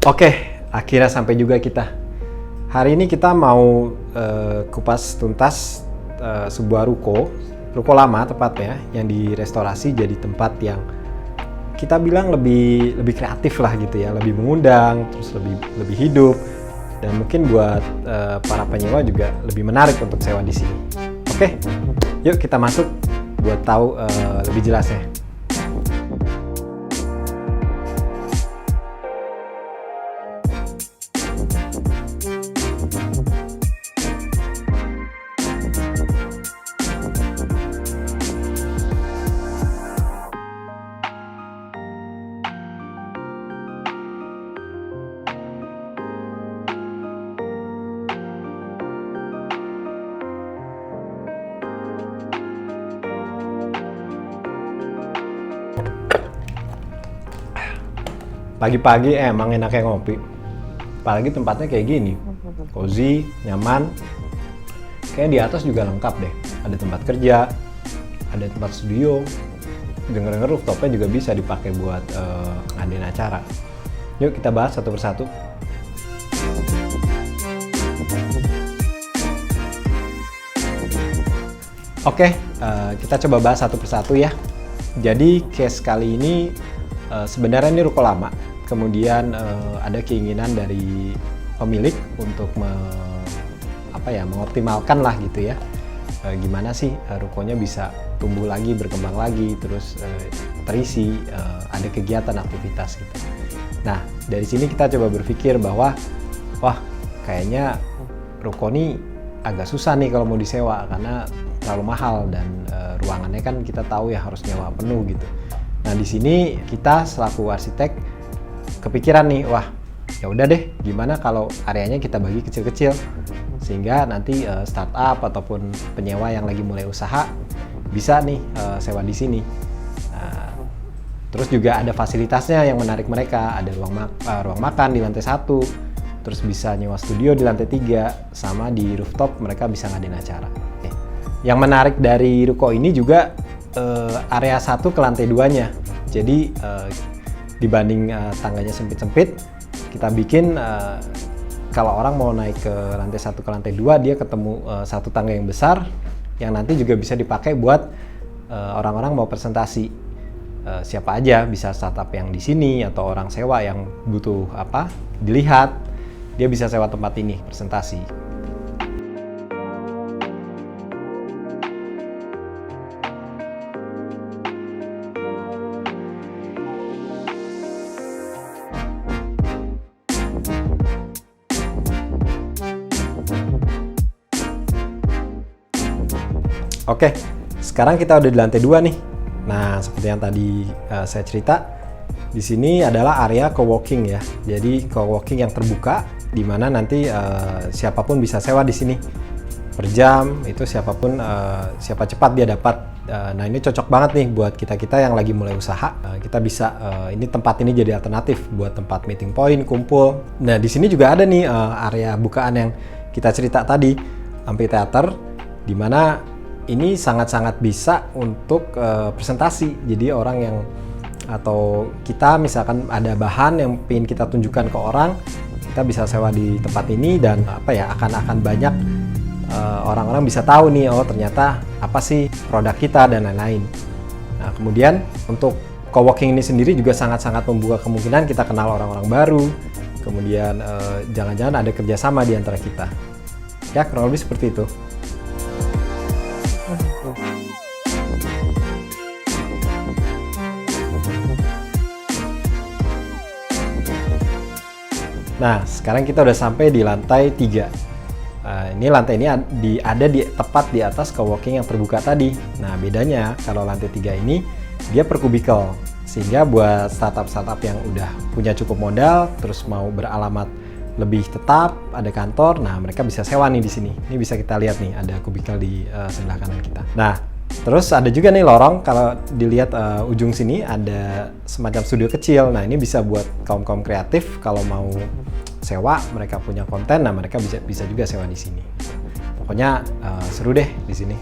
Oke, akhirnya sampai juga kita. Hari ini kita mau kupas tuntas sebuah ruko lama tepatnya, yang direstorasi jadi tempat yang kita bilang lebih kreatif lah gitu ya, lebih mengundang, terus lebih hidup, dan mungkin buat para penyewa juga lebih menarik untuk sewa di sini. Oke, yuk kita masuk buat tahu lebih jelasnya. Pagi-pagi emang enaknya ngopi. Apalagi tempatnya kayak gini. Cozy, nyaman. Kayaknya di atas juga lengkap deh. Ada tempat kerja, ada tempat studio. Denger-denger rooftopnya juga bisa dipakai buat ngadain acara. Yuk kita bahas satu persatu. Oke, kita coba bahas satu persatu ya. Jadi case kali ini sebenarnya ini ruko lama. Kemudian ada keinginan dari pemilik untuk mengoptimalkan lah gitu ya. Gimana sih rukonya bisa tumbuh lagi, berkembang lagi, terus terisi, ada kegiatan aktivitas gitu. Nah, dari sini kita coba berpikir bahwa wah, kayaknya ruko ini agak susah nih kalau mau disewa karena terlalu mahal, dan ruangannya kan kita tahu ya harus nyewa penuh gitu. Nah, di sini kita selaku arsitek kepikiran nih, wah ya udah deh, gimana kalau areanya kita bagi kecil-kecil sehingga nanti startup ataupun penyewa yang lagi mulai usaha bisa nih sewa di sini. Terus juga ada fasilitasnya yang menarik mereka, ada ruang makan di lantai 1, terus bisa nyewa studio di lantai 3, sama di rooftop mereka bisa ngadain acara. Yang menarik dari ruko ini juga area 1 ke lantai 2-nya. Jadi dibanding tangganya sempit-sempit, kita bikin kalau orang mau naik ke lantai 1 ke lantai 2, dia ketemu satu tangga yang besar yang nanti juga bisa dipakai buat orang-orang mau presentasi. Siapa aja bisa startup yang di sini atau orang sewa yang butuh dilihat, dia bisa sewa tempat ini presentasi. Oke, sekarang kita udah di lantai 2 nih. Nah, seperti yang tadi saya cerita, di sini adalah area co-working ya. Jadi co-working yang terbuka, di mana nanti siapapun bisa sewa di sini per jam. Itu siapapun, siapa cepat dia dapat. Nah, ini cocok banget nih buat kita yang lagi mulai usaha. Kita bisa tempat ini jadi alternatif buat tempat meeting point, kumpul. Nah, di sini juga ada nih area bukaan yang kita cerita tadi, amphitheater, di mana ini sangat-sangat bisa untuk presentasi. Jadi orang yang atau kita misalkan ada bahan yang ingin kita tunjukkan ke orang, kita bisa sewa di tempat ini, dan akan banyak orang-orang bisa tahu nih, oh ternyata apa sih produk kita dan lain-lain. Nah, kemudian untuk co-working ini sendiri juga sangat-sangat membuka kemungkinan kita kenal orang-orang baru. Kemudian jangan-jangan ada kerjasama di antara kita. Ya, kurang lebih seperti itu. Nah, sekarang kita udah sampai di lantai 3. Lantai ini ada tepat di atas co-working yang terbuka tadi. Nah, bedanya kalau lantai 3 ini dia per kubikel, sehingga buat startup-startup yang udah punya cukup modal, terus mau beralamat lebih tetap, ada kantor, nah mereka bisa sewa nih di sini. Ini bisa kita lihat nih, ada kubikel di sebelah kanan kita. Nah, terus ada juga nih lorong, kalau dilihat ujung sini ada semacam studio kecil. Nah, ini bisa buat kaum kreatif kalau mau sewa, mereka punya konten, nah mereka bisa juga sewa di sini. Pokoknya seru deh di sini.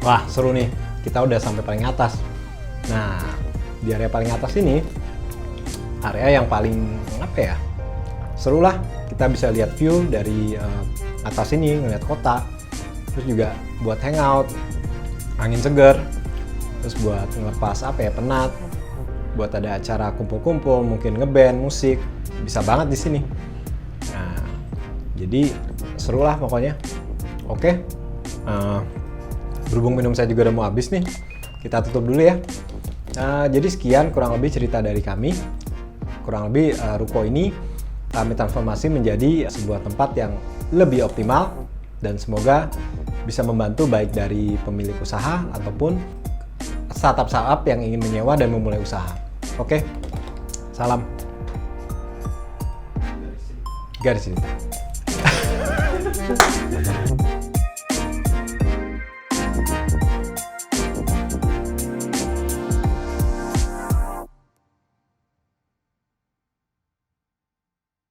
Wah, seru nih. Kita udah sampai paling atas. Nah, di area paling atas ini, area yang paling apa ya? Seru lah. Kita bisa lihat view dari atas ini, ngeliat kota. Terus juga buat hangout, angin segar. Terus buat ngelepas apa ya, penat. Buat ada acara kumpul-kumpul, mungkin ngeband, musik, bisa banget di sini. Nah, jadi seru lah pokoknya. Oke. Berhubung minum saya juga udah mau habis nih, kita tutup dulu ya. Jadi sekian kurang lebih cerita dari kami. Kurang lebih ruko ini kami transformasi menjadi sebuah tempat yang lebih optimal dan semoga bisa membantu baik dari pemilik usaha ataupun startup-startup yang ingin menyewa dan memulai usaha. Oke, salam. Garis ini.